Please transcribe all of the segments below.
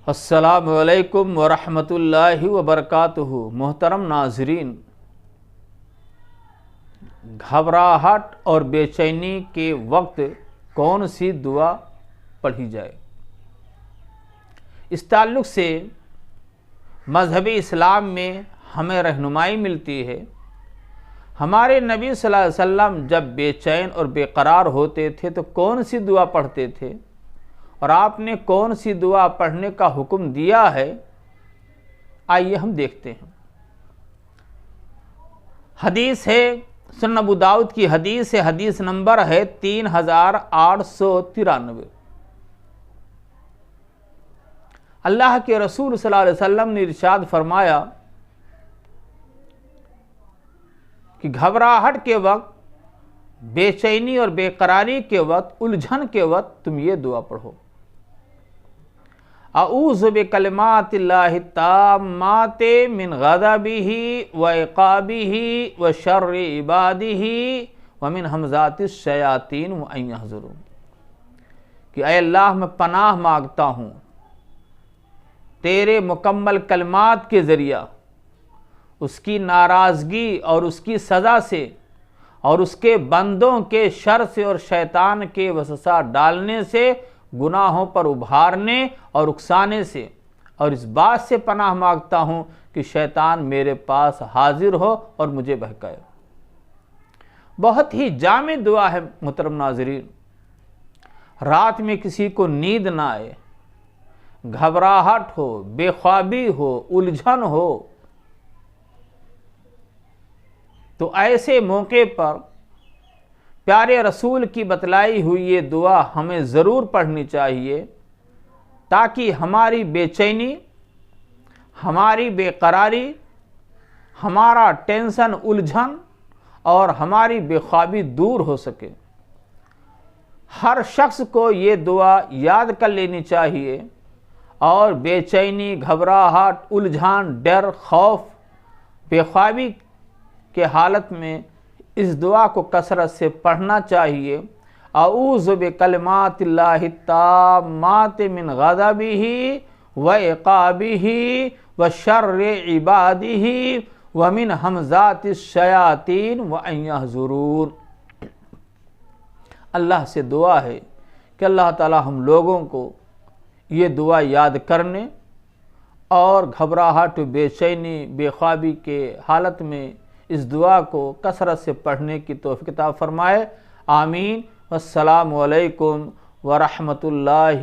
السلام علیکم ورحمۃ اللہ وبرکاتہ۔ محترم ناظرین، گھبراہٹ اور بے چینی کے وقت کون سی دعا پڑھی جائے؟ اس تعلق سے مذہب اسلام میں ہمیں رہنمائی ملتی ہے۔ ہمارے نبی صلی اللہ علیہ وسلم جب بے چین اور بے قرار ہوتے تھے تو کون سی دعا پڑھتے تھے، اور آپ نے کون سی دعا پڑھنے کا حکم دیا ہے، آئیے ہم دیکھتے ہیں۔ حدیث ہے، سنن ابو داؤد کی حدیث ہے، حدیث نمبر ہے 3893۔ اللہ کے رسول صلی اللہ علیہ وسلم نے ارشاد فرمایا کہ گھبراہٹ کے وقت، بے چینی اور بے قراری کے وقت، الجھن کے وقت تم یہ دعا پڑھو: اعوذ بکلمات اللہ التامات من غضبہ وعقابہ وشر عبادہ ومن ہمزات الشیاطین وان یحضرون، کہ اے اللہ میں پناہ مانگتا ہوں تیرے مکمل کلمات کے ذریعہ اس کی ناراضگی اور اس کی سزا سے، اور اس کے بندوں کے شر سے اور شیطان کے وسوسہ ڈالنے سے، گناہوں پر ابھارنے اور اکسانے سے، اور اس بات سے پناہ مانگتا ہوں کہ شیطان میرے پاس حاضر ہو اور مجھے بہکائے۔ بہت ہی جامع دعا ہے محترم ناظرین۔ رات میں کسی کو نیند نہ آئے، گھبراہٹ ہو، بے خوابی ہو، الجھن ہو، تو ایسے موقع پر پیارے رسول کی بتلائی ہوئی یہ دعا ہمیں ضرور پڑھنی چاہیے، تاکہ ہماری بے چینی، ہماری بے قراری، ہمارا ٹینشن، الجھن اور ہماری بے خوابی دور ہو سکے۔ ہر شخص کو یہ دعا یاد کر لینی چاہیے، اور بے چینی، گھبراہٹ، الجھن، ڈر، خوف، بے خوابی کے حالت میں اس دعا کو کثرت سے پڑھنا چاہیے: اعوذ بکلمات اللہ التامات من غضبہ وعقابہ وشر عبادہ ومن ہمزات الشیاطین وان یحضرون۔ اللہ سے دعا ہے کہ اللہ تعالی ہم لوگوں کو یہ دعا یاد کرنے اور گھبراہٹ، بے چینی، بے خوابی کے حالت میں اس دعا کو کثرت سے پڑھنے کی توفیق عطا فرمائے۔ آمین۔ والسلام علیکم ورحمۃ اللہ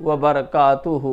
وبرکاتہ۔